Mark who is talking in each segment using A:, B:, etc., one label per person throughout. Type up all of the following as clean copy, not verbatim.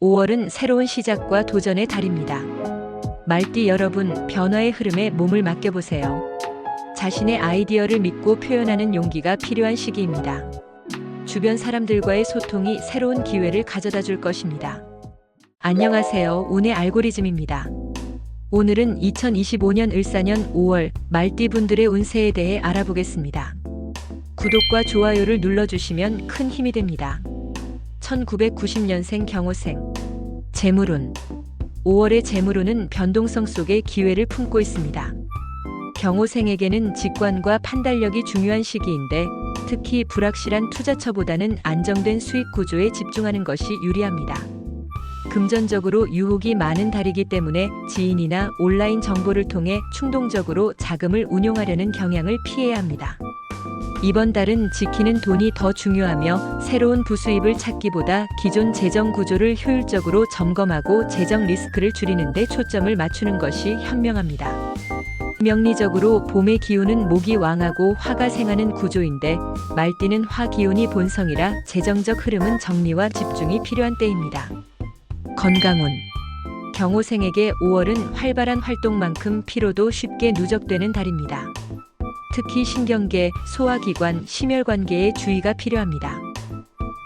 A: 5월은 새로운 시작과 도전의 달입니다. 말띠 여러분, 변화의 흐름에 몸을 맡겨보세요. 자신의 아이디어를 믿고 표현하는 용기가 필요한 시기입니다. 주변 사람들과의 소통이 새로운 기회를 가져다 줄 것입니다. 안녕하세요. 운의 알고리즘입니다. 오늘은 2025년 을사년 5월 말띠 분들의 운세에 대해 알아보겠습니다. 구독과 좋아요를 눌러주시면 큰 힘이 됩니다. 1990년생 경호생. 재물운. 5월의 재물운은 변동성 속에 기회를 품고 있습니다. 경호생에게는 직관과 판단력이 중요한 시기인데 특히 불확실한 투자처보다는 안정된 수익 구조에 집중하는 것이 유리합니다. 금전적으로 유혹이 많은 달이기 때문에 지인이나 온라인 정보를 통해 충동적으로 자금을 운용하려는 경향을 피해야 합니다. 이번 달은 지키는 돈이 더 중요하며 새로운 부수입을 찾기보다 기존 재정 구조를 효율적으로 점검하고 재정 리스크를 줄이는 데 초점을 맞추는 것이 현명합니다. 명리적으로 봄의 기운은 목이 왕하고 화가 생하는 구조인데 말띠는 화 기운이 본성이라 재정적 흐름은 정리와 집중이 필요한 때입니다. 건강운. 경호생에게 5월은 활발한 활동만큼 피로도 쉽게 누적되는 달입니다. 특히 신경계, 소화기관, 심혈관계에 주의가 필요합니다.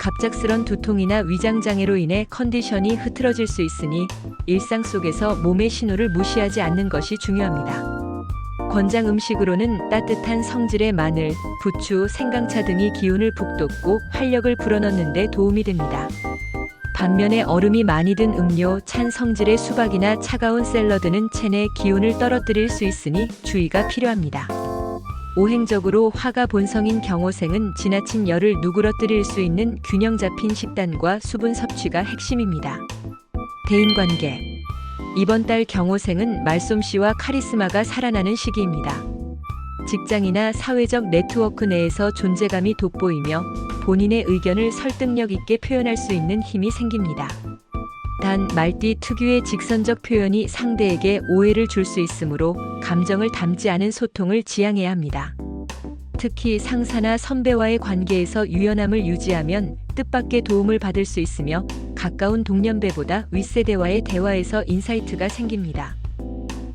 A: 갑작스런 두통이나 위장장애로 인해 컨디션이 흐트러질 수 있으니 일상 속에서 몸의 신호를 무시하지 않는 것이 중요합니다. 권장 음식으로는 따뜻한 성질의 마늘, 부추, 생강차 등이 기운을 북돋고 활력을 불어넣는 데 도움이 됩니다. 반면에 얼음이 많이 든 음료, 찬 성질의 수박이나 차가운 샐러드는 체내 기운을 떨어뜨릴 수 있으니 주의가 필요합니다. 오행적으로 화가 본성인 경호생은 지나친 열을 누그러뜨릴 수 있는 균형 잡힌 식단과 수분 섭취가 핵심입니다. 대인관계. 이번 달 경호생은 말솜씨와 카리스마가 살아나는 시기입니다. 직장이나 사회적 네트워크 내에서 존재감이 돋보이며 본인의 의견을 설득력 있게 표현할 수 있는 힘이 생깁니다. 단 말띠 특유의 직선적 표현이 상대에게 오해를 줄 수 있으므로 감정을 담지 않은 소통을 지향해야 합니다. 특히 상사나 선배와의 관계에서 유연함을 유지하면 뜻밖의 도움을 받을 수 있으며 가까운 동년배보다 윗세대와의 대화에서 인사이트가 생깁니다.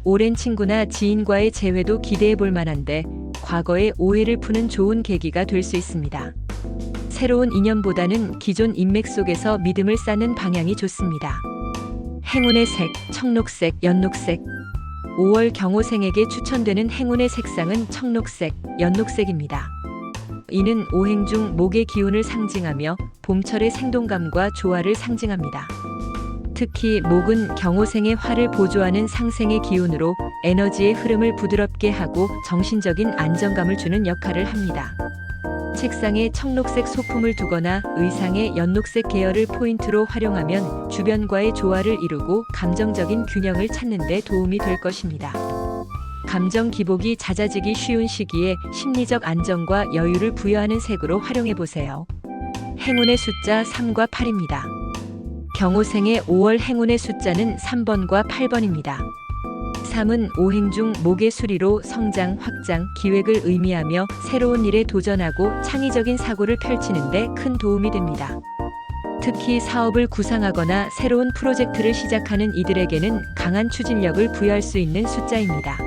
A: 오랜 친구나 지인과의 재회도 기대해 볼 만한데 과거의 오해를 푸는 좋은 계기가 될 수 있습니다. 새로운 인연보다는 기존 인맥 속에서 믿음을 쌓는 방향이 좋습니다. 행운의 색, 청록색, 연록색. 5월 경호생에게 추천되는 행운의 색상은 청록색, 연록색입니다. 이는 오행 중 목의 기운을 상징하며 봄철의 생동감과 조화를 상징합니다. 특히 목은 경호생의 화를 보조하는 상생의 기운으로 에너지의 흐름을 부드럽게 하고 정신적인 안정감을 주는 역할을 합니다. 책상에 청록색 소품을 두거나 의상에 연록색 계열을 포인트로 활용하면 주변과의 조화를 이루고 감정적인 균형을 찾는 데 도움이 될 것입니다. 감정 기복이 잦아지기 쉬운 시기에 심리적 안정과 여유를 부여하는 색으로 활용해 보세요. 행운의 숫자 3과 8입니다. 경호생의 5월 행운의 숫자는 3번과 8번입니다. 3은 오행 중 목의 수리로 성장, 확장, 기획을 의미하며 새로운 일에 도전하고 창의적인 사고를 펼치는 데 큰 도움이 됩니다. 특히 사업을 구상하거나 새로운 프로젝트를 시작하는 이들에게는 강한 추진력을 부여할 수 있는 숫자입니다.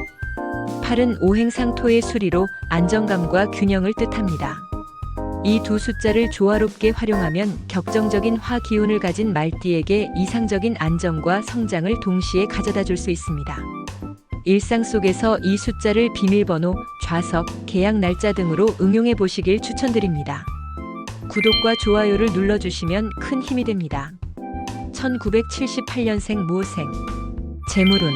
A: 8은 오행상 토의 수리로 안정감과 균형을 뜻합니다. 이 두 숫자를 조화롭게 활용하면 격정적인 화 기운을 가진 말띠에게 이상적인 안정과 성장을 동시에 가져다 줄 수 있습니다. 일상 속에서 이 숫자를 비밀번호, 좌석, 계약 날짜 등으로 응용해 보시길 추천드립니다. 구독과 좋아요를 눌러주시면 큰 힘이 됩니다. 1978년생 모생. 재물운.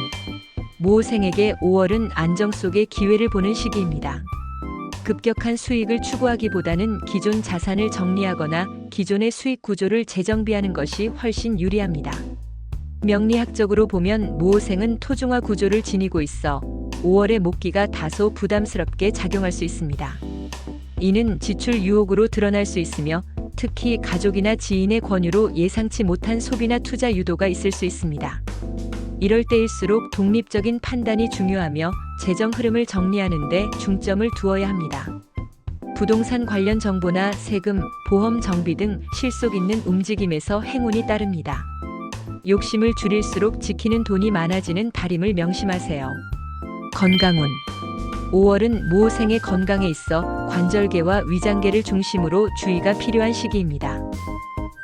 A: 모생에게 5월은 안정 속의 기회를 보는 시기입니다. 급격한 수익을 추구하기보다는 기존 자산을 정리하거나 기존의 수익 구조를 재정비하는 것이 훨씬 유리합니다. 명리학적으로 보면 모생은 토중화 구조를 지니고 있어 5월의 목기가 다소 부담스럽게 작용할 수 있습니다. 이는 지출 유혹으로 드러날 수 있으며 특히 가족이나 지인의 권유로 예상치 못한 소비나 투자 유도가 있을 수 있습니다. 이럴 때일수록 독립적인 판단이 중요하며 재정 흐름을 정리하는 데 중점을 두어야 합니다. 부동산 관련 정보나 세금, 보험 정비 등 실속 있는 움직임에서 행운이 따릅니다. 욕심을 줄일수록 지키는 돈이 많아지는 달임을 명심하세요. 건강운. 5월은 모생의 건강에 있어 관절계와 위장계를 중심으로 주의가 필요한 시기입니다.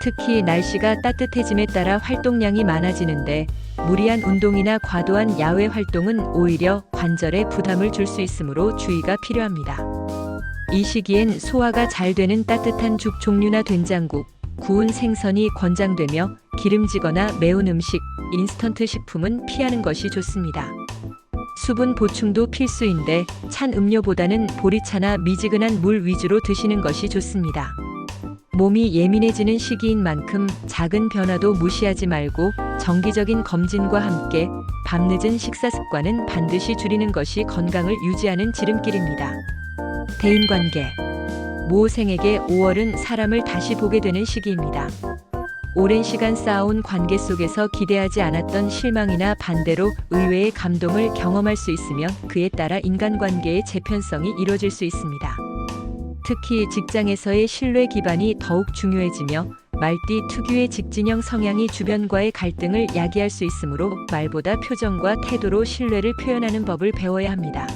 A: 특히 날씨가 따뜻해짐에 따라 활동량이 많아지는데 무리한 운동이나 과도한 야외 활동은 오히려 관절에 부담을 줄 수 있으므로 주의가 필요합니다. 이 시기엔 소화가 잘 되는 따뜻한 죽 종류나 된장국, 구운 생선이 권장되며 기름지거나 매운 음식, 인스턴트 식품은 피하는 것이 좋습니다. 수분 보충도 필수인데 찬 음료보다는 보리차나 미지근한 물 위주로 드시는 것이 좋습니다. 몸이 예민해지는 시기인 만큼 작은 변화도 무시하지 말고 정기적인 검진과 함께 밤늦은 식사 습관은 반드시 줄이는 것이 건강을 유지하는 지름길입니다. 대인관계. 모생에게 5월은 사람을 다시 보게 되는 시기입니다. 오랜 시간 쌓아온 관계 속에서 기대하지 않았던 실망이나 반대로 의외의 감동을 경험할 수 있으며 그에 따라 인간관계의 재편성이 이뤄질 수 있습니다. 특히 직장에서의 신뢰 기반이 더욱 중요해지며 말띠 특유의 직진형 성향이 주변과의 갈등을 야기할 수 있으므로 말보다 표정과 태도로 신뢰를 표현하는 법을 배워야 합니다.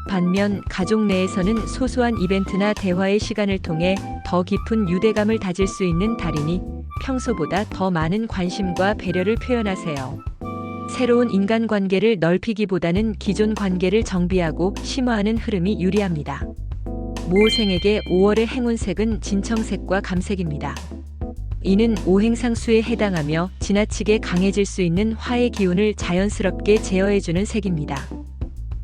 A: 반면 가족 내에서는 소소한 이벤트나 대화의 시간을 통해 더 깊은 유대감을 다질 수 있는 달이니 평소보다 더 많은 관심과 배려를 표현하세요. 새로운 인간관계를 넓히기보다는 기존 관계를 정비하고 심화하는 흐름이 유리합니다. 모생에게 5월의 행운색은 진청색과 감색입니다. 이는 오행상수에 해당하며 지나치게 강해질 수 있는 화의 기운을 자연스럽게 제어해주는 색입니다.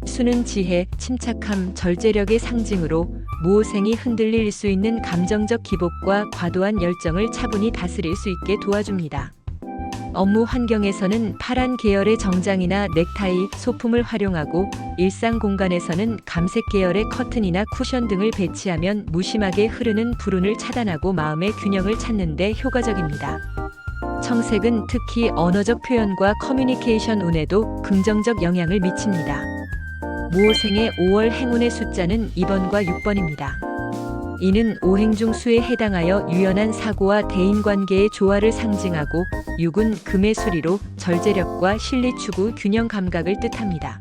A: 수는 지혜, 침착함, 절제력의 상징으로 모생이 흔들릴 수 있는 감정적 기복과 과도한 열정을 차분히 다스릴 수 있게 도와줍니다. 업무 환경에서는 파란 계열의 정장이나 넥타이, 소품을 활용하고 일상 공간에서는 감색 계열의 커튼이나 쿠션 등을 배치하면 무심하게 흐르는 불운을 차단하고 마음의 균형을 찾는 데 효과적입니다. 청색은 특히 언어적 표현과 커뮤니케이션 운에도 긍정적 영향을 미칩니다. 모생의 5월 행운의 숫자는 2번과 6번입니다. 이는 오행 중 수에 해당하여 유연한 사고와 대인관계의 조화를 상징하고 6은 금의 수리로 절제력과 실리 추구 균형 감각을 뜻합니다.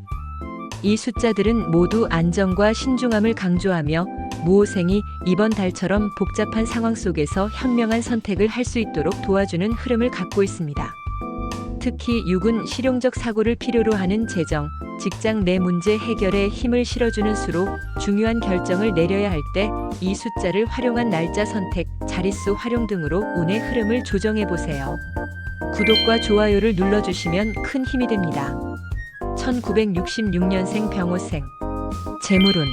A: 이 숫자들은 모두 안정과 신중함을 강조하며 모생이 이번 달처럼 복잡한 상황 속에서 현명한 선택을 할 수 있도록 도와주는 흐름을 갖고 있습니다. 특히 6은 실용적 사고를 필요로 하는 재정, 직장 내 문제 해결에 힘을 실어주는 수로 중요한 결정을 내려야 할 때 이 숫자를 활용한 날짜 선택, 자릿수 활용 등으로 운의 흐름을 조정해 보세요. 구독과 좋아요를 눌러주시면 큰 힘이 됩니다. 1966년생 병호생. 재물운.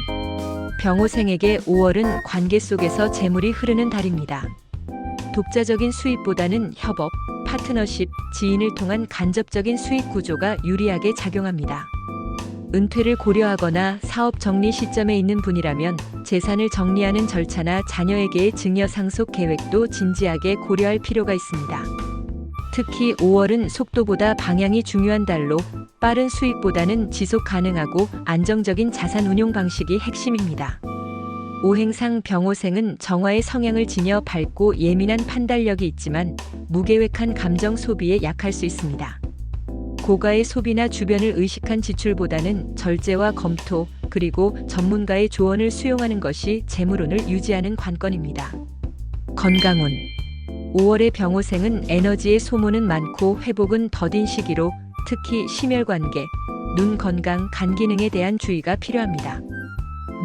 A: 병호생에게 5월은 관계 속에서 재물이 흐르는 달입니다. 독자적인 수입보다는 협업, 파트너십, 지인을 통한 간접적인 수익 구조가 유리하게 작용합니다. 은퇴를 고려하거나 사업 정리 시점에 있는 분이라면 재산을 정리하는 절차나 자녀에게의 증여 상속 계획도 진지하게 고려할 필요가 있습니다. 특히 5월은 속도보다 방향이 중요한 달로 빠른 수익보다는 지속 가능하고 안정적인 자산 운용 방식이 핵심입니다. 오행상 병호생은 정화의 성향을 지녀 밝고 예민한 판단력이 있지만 무계획한 감정 소비에 약할 수 있습니다. 고가의 소비나 주변을 의식한 지출보다는 절제와 검토, 그리고 전문가의 조언을 수용하는 것이 재물운을 유지하는 관건입니다. 건강운. 5월의 병호생은 에너지의 소모는 많고 회복은 더딘 시기로 특히 심혈관계, 눈 건강, 간 기능에 대한 주의가 필요합니다.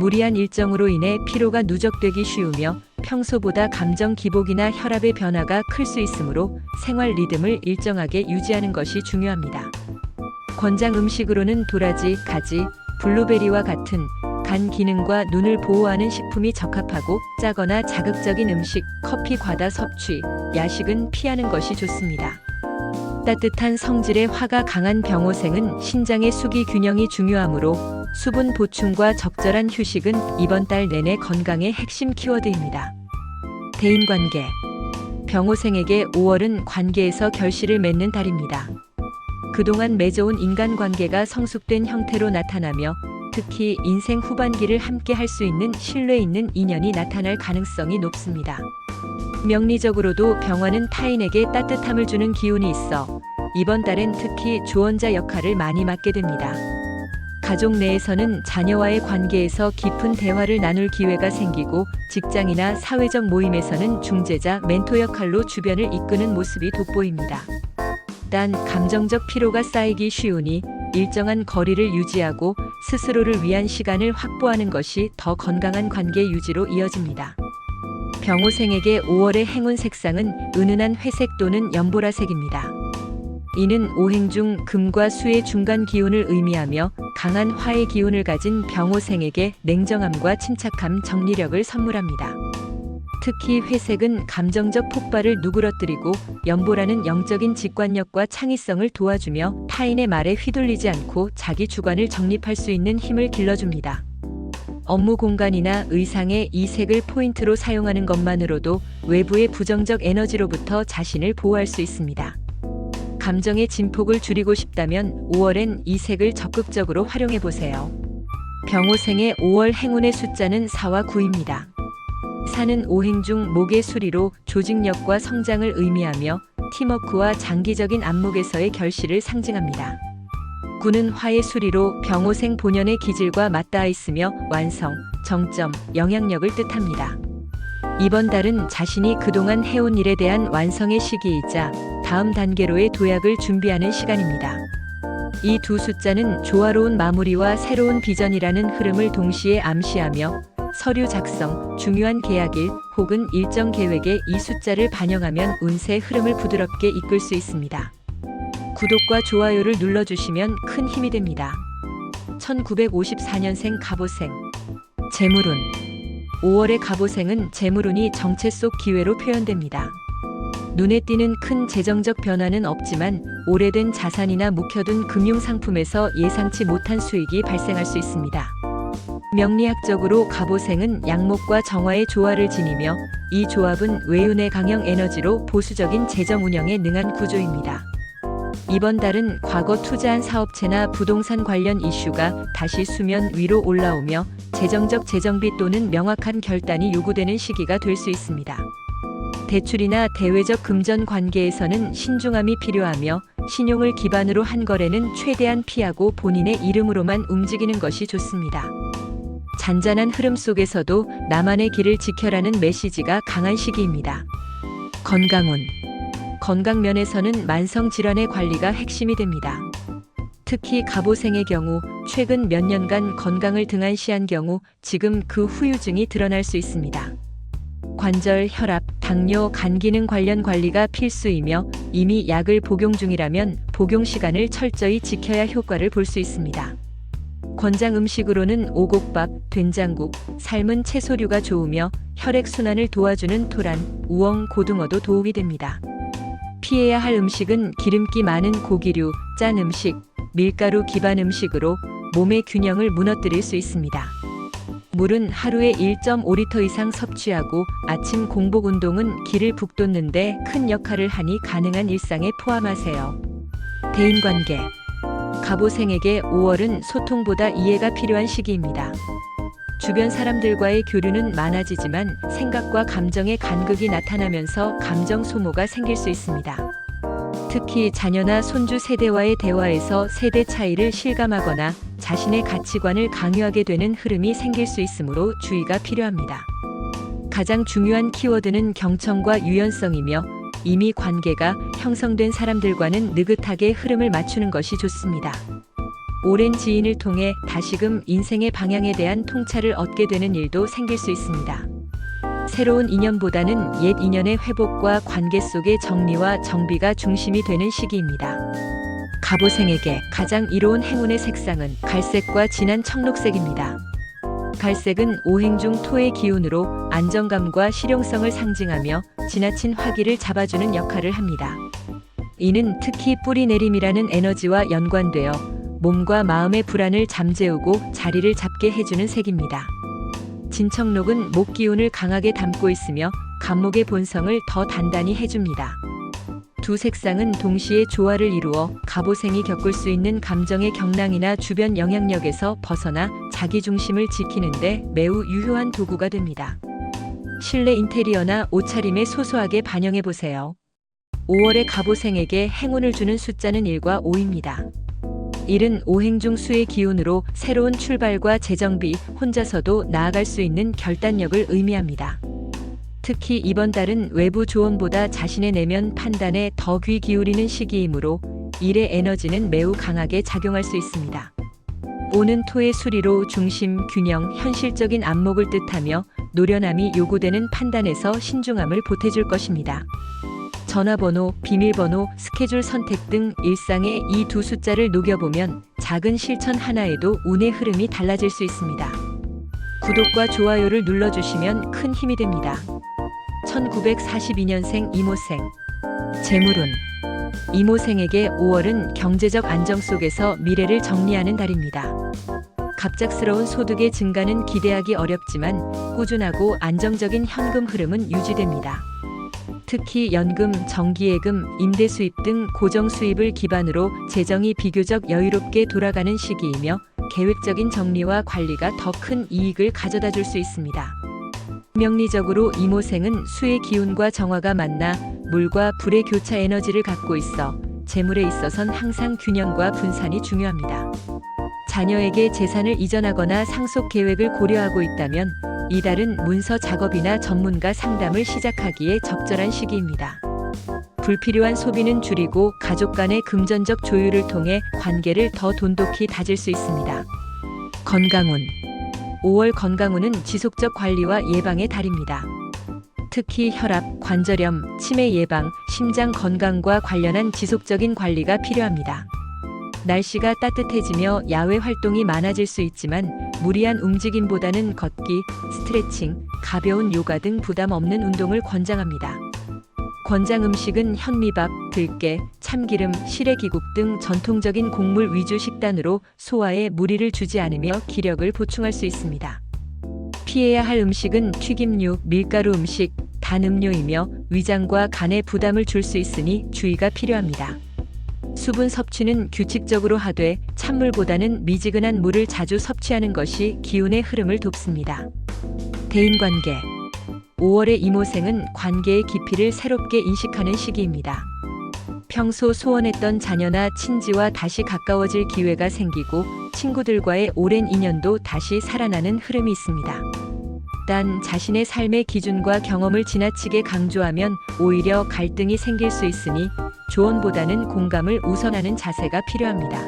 A: 무리한 일정으로 인해 피로가 누적되기 쉬우며 평소보다 감정 기복이나 혈압의 변화가 클 수 있으므로 생활 리듬을 일정하게 유지하는 것이 중요합니다. 권장 음식으로는 도라지, 가지, 블루베리와 같은 간 기능과 눈을 보호하는 식품이 적합하고 짜거나 자극적인 음식, 커피 과다 섭취, 야식은 피하는 것이 좋습니다. 따뜻한 성질의 화가 강한 병호생은 신장의 수기 균형이 중요하므로 수분 보충과 적절한 휴식은 이번 달 내내 건강의 핵심 키워드입니다. 대인관계. 병호생에게 5월은 관계에서 결실을 맺는 달입니다. 그동안 맺어온 인간관계가 성숙된 형태로 나타나며 특히 인생 후반기를 함께 할 수 있는 신뢰 있는 인연이 나타날 가능성이 높습니다. 명리적으로도 병화는 타인에게 따뜻함을 주는 기운이 있어 이번 달엔 특히 조언자 역할을 많이 맡게 됩니다. 가족 내에서는 자녀와의 관계에서 깊은 대화를 나눌 기회가 생기고 직장이나 사회적 모임에서는 중재자, 멘토 역할로 주변을 이끄는 모습이 돋보입니다. 단 감정적 피로가 쌓이기 쉬우니 일정한 거리를 유지하고 스스로를 위한 시간을 확보하는 것이 더 건강한 관계 유지로 이어집니다. 병호생에게 5월의 행운 색상은 은은한 회색 또는 연보라색입니다. 이는 오행 중 금과 수의 중간 기운을 의미하며 강한 화의 기운을 가진 병호생에게 냉정함과 침착함, 정리력을 선물합니다. 특히 회색은 감정적 폭발을 누그러뜨리고 연보라는 영적인 직관력과 창의성을 도와주며 타인의 말에 휘둘리지 않고 자기 주관을 정립할 수 있는 힘을 길러줍니다. 업무 공간이나 의상에 이 색을 포인트로 사용하는 것만으로도 외부의 부정적 에너지로부터 자신을 보호할 수 있습니다. 감정의 진폭을 줄이고 싶다면 5월엔 이 색을 적극적으로 활용해 보세요. 병호생의 5월 행운의 숫자는 4와 9입니다. 4는 오행 중 목의 수리로 조직력과 성장을 의미하며 팀워크와 장기적인 안목에서의 결실을 상징합니다. 9는 화의 수리로 병호생 본연의 기질과 맞닿아 있으며 완성, 정점, 영향력을 뜻합니다. 이번 달은 자신이 그동안 해온 일에 대한 완성의 시기이자 다음 단계로의 도약을 준비하는 시간입니다. 이 두 숫자는 조화로운 마무리와 새로운 비전이라는 흐름을 동시에 암시하며 서류 작성, 중요한 계약일 혹은 일정 계획에 이 숫자를 반영하면 운세 흐름을 부드럽게 이끌 수 있습니다. 구독과 좋아요를 눌러주시면 큰 힘이 됩니다. 1954년생 갑오생. 재물운. 5월의 갑오생은 재물운이 정체 속 기회로 표현됩니다. 눈에 띄는 큰 재정적 변화는 없지만 오래된 자산이나 묵혀둔 금융상품에서 예상치 못한 수익이 발생할 수 있습니다. 명리학적으로 갑오생은 양목과 정화의 조화를 지니며 이 조합은 외운의 강형 에너지로 보수적인 재정 운영에 능한 구조입니다. 이번 달은 과거 투자한 사업체나 부동산 관련 이슈가 다시 수면 위로 올라오며 재정적 재정비 또는 명확한 결단이 요구되는 시기가 될 수 있습니다. 대출이나 대외적 금전 관계에서는 신중함이 필요하며 신용을 기반으로 한 거래는 최대한 피하고 본인의 이름으로만 움직이는 것이 좋습니다. 잔잔한 흐름 속에서도 나만의 길을 지켜라는 메시지가 강한 시기입니다. 건강운. 건강 면에서는 만성 질환의 관리가 핵심이 됩니다. 특히 갑오생의 경우 최근 몇 년간 건강을 등한시한 경우 지금 그 후유증이 드러날 수 있습니다. 관절, 혈압, 당뇨, 간 기능 관련 관리가 필수이며 이미 약을 복용 중이라면 복용 시간을 철저히 지켜야 효과를 볼 수 있습니다. 권장 음식으로는 오곡밥, 된장국, 삶은 채소류가 좋으며 혈액순환을 도와주는 토란, 우엉, 고등어도 도움이 됩니다. 피해야 할 음식은 기름기 많은 고기류, 짠 음식, 밀가루 기반 음식으로 몸의 균형을 무너뜨릴 수 있습니다. 물은 하루에 1.5리터 이상 섭취하고 아침 공복 운동은 기를 북돋는데 큰 역할을 하니 가능한 일상에 포함하세요. 대인관계. 갑오생에게 5월은 소통보다 이해가 필요한 시기입니다. 주변 사람들과의 교류는 많아지지만 생각과 감정의 간극이 나타나면서 감정 소모가 생길 수 있습니다. 특히 자녀나 손주 세대와의 대화에서 세대 차이를 실감하거나 자신의 가치관을 강요하게 되는 흐름이 생길 수 있으므로 주의가 필요합니다. 가장 중요한 키워드는 경청과 유연성이며 이미 관계가 형성된 사람들과는 느긋하게 흐름을 맞추는 것이 좋습니다. 오랜 지인을 통해 다시금 인생의 방향에 대한 통찰을 얻게 되는 일도 생길 수 있습니다. 새로운 인연보다는 옛 인연의 회복과 관계 속의 정리와 정비가 중심이 되는 시기입니다. 갑오생에게 가장 이로운 행운의 색상은 갈색과 진한 청록색입니다. 갈색은 오행 중 토의 기운으로 안정감과 실용성을 상징하며 지나친 화기를 잡아주는 역할을 합니다. 이는 특히 뿌리 내림이라는 에너지와 연관되어 몸과 마음의 불안을 잠재우고 자리를 잡게 해주는 색입니다. 진청록은 목 기운을 강하게 담고 있으며 간목의 본성을 더 단단히 해줍니다. 두 색상은 동시에 조화를 이루어 갑오생이 겪을 수 있는 감정의 경랑이나 주변 영향력에서 벗어나 자기 중심을 지키는데 매우 유효한 도구가 됩니다. 실내 인테리어나 옷차림에 소소하게 반영해 보세요. 5월의 갑오생에게 행운을 주는 숫자는 1과 5입니다. 1은 오행중 수의 기운으로 새로운 출발과 재정비, 혼자서도 나아갈 수 있는 결단력을 의미합니다. 특히 이번 달은 외부 조언보다 자신의 내면 판단에 더 귀 기울이는 시기이므로 일의 에너지는 매우 강하게 작용할 수 있습니다. 5는 토의 수리로 중심, 균형, 현실적인 안목을 뜻하며 노련함이 요구되는 판단에서 신중함을 보태줄 것입니다. 전화번호, 비밀번호, 스케줄 선택 등 일상의 이 두 숫자를 녹여보면 작은 실천 하나에도 운의 흐름이 달라질 수 있습니다. 구독과 좋아요를 눌러주시면 큰 힘이 됩니다. 1942년생 이모생. 재물운. 이모생에게 5월은 경제적 안정 속에서 미래를 정리하는 달입니다. 갑작스러운 소득의 증가는 기대하기 어렵지만 꾸준하고 안정적인 현금 흐름은 유지됩니다. 특히 연금, 정기예금, 임대 수입 등 고정 수입을 기반으로 재정이 비교적 여유롭게 돌아가는 시기이며 계획적인 정리와 관리가 더 큰 이익을 가져다 줄 수 있습니다. 명리적으로 이모생은 수의 기운과 정화가 만나 물과 불의 교차 에너지를 갖고 있어 재물에 있어선 항상 균형과 분산이 중요합니다. 자녀에게 재산을 이전하거나 상속 계획을 고려하고 있다면 이달은 문서 작업이나 전문가 상담을 시작하기에 적절한 시기입니다. 불필요한 소비는 줄이고 가족 간의 금전적 조율을 통해 관계를 더 돈독히 다질 수 있습니다. 건강운. 5월 건강운은 지속적 관리와 예방의 달입니다. 특히 혈압, 관절염, 치매 예방, 심장 건강과 관련한 지속적인 관리가 필요합니다. 날씨가 따뜻해지며 야외 활동이 많아질 수 있지만 무리한 움직임보다는 걷기, 스트레칭, 가벼운 요가 등 부담 없는 운동을 권장합니다. 권장 음식은 현미밥, 들깨, 참기름, 시래기국 등 전통적인 곡물 위주 식단으로 소화에 무리를 주지 않으며 기력을 보충할 수 있습니다. 피해야 할 음식은 튀김류, 밀가루 음식, 단 음료이며 위장과 간에 부담을 줄 수 있으니 주의가 필요합니다. 수분 섭취는 규칙적으로 하되 찬물보다는 미지근한 물을 자주 섭취하는 것이 기운의 흐름을 돕습니다. 대인관계. 5월의 이모생은 관계의 깊이를 새롭게 인식하는 시기입니다. 평소 소원했던 자녀나 친지와 다시 가까워질 기회가 생기고 친구들과의 오랜 인연도 다시 살아나는 흐름이 있습니다. 단 자신의 삶의 기준과 경험을 지나치게 강조하면 오히려 갈등이 생길 수 있으니 조언보다는 공감을 우선하는 자세가 필요합니다.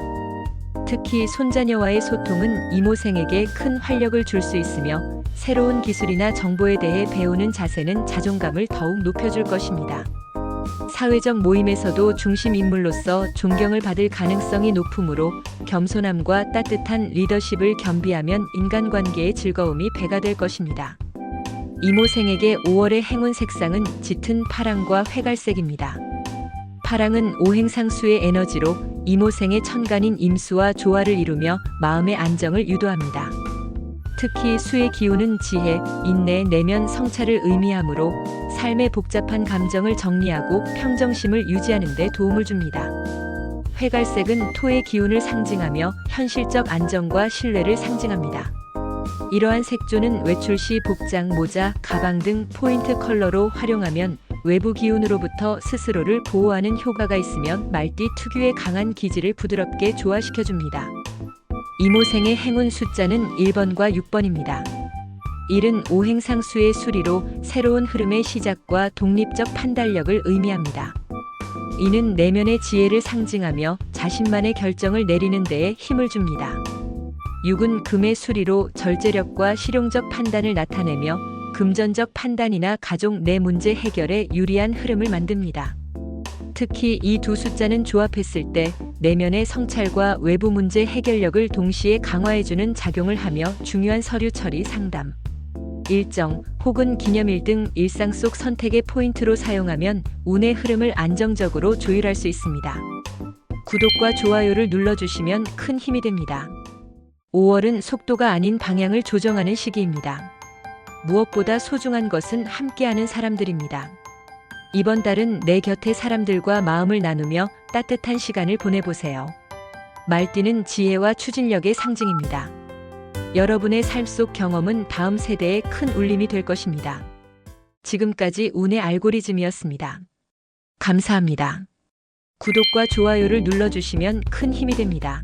A: 특히 손자녀와의 소통은 이모생에게 큰 활력을 줄 수 있으며 새로운 기술이나 정보에 대해 배우는 자세는 자존감을 더욱 높여줄 것입니다. 사회적 모임에서도 중심 인물로서 존경을 받을 가능성이 높으므로 겸손함과 따뜻한 리더십을 겸비하면 인간관계의 즐거움이 배가 될 것입니다. 이모생에게 5월의 행운 색상은 짙은 파랑과 회갈색입니다. 파랑은 오행상수의 에너지로 이모생의 천간인 임수와 조화를 이루며 마음의 안정을 유도합니다. 특히 수의 기운은 지혜, 인내, 내면 성찰을 의미하므로 삶의 복잡한 감정을 정리하고 평정심을 유지하는 데 도움을 줍니다. 회갈색은 토의 기운을 상징하며 현실적 안정과 신뢰를 상징합니다. 이러한 색조는 외출 시 복장, 모자, 가방 등 포인트 컬러로 활용하면 외부 기운으로부터 스스로를 보호하는 효과가 있으며 말띠 특유의 강한 기질을 부드럽게 조화시켜줍니다. 이모생의 행운 숫자는 1번과 6번입니다. 1은 오행상수의 수리로 새로운 흐름의 시작과 독립적 판단력을 의미합니다. 2는 내면의 지혜를 상징하며 자신만의 결정을 내리는 데에 힘을 줍니다. 6은 금의 수리로 절제력과 실용적 판단을 나타내며 금전적 판단이나 가족 내 문제 해결에 유리한 흐름을 만듭니다. 특히 이 두 숫자는 조합했을 때 내면의 성찰과 외부 문제 해결력을 동시에 강화해주는 작용을 하며 중요한 서류 처리 상담, 일정 혹은 기념일 등 일상 속 선택의 포인트로 사용하면 운의 흐름을 안정적으로 조율할 수 있습니다. 구독과 좋아요를 눌러주시면 큰 힘이 됩니다. 5월은 속도가 아닌 방향을 조정하는 시기입니다. 무엇보다 소중한 것은 함께하는 사람들입니다. 이번 달은 내 곁의 사람들과 마음을 나누며 따뜻한 시간을 보내보세요. 말띠는 지혜와 추진력의 상징입니다. 여러분의 삶 속 경험은 다음 세대에 큰 울림이 될 것입니다. 지금까지 운의 알고리즘이었습니다. 감사합니다. 구독과 좋아요를 눌러주시면 큰 힘이 됩니다.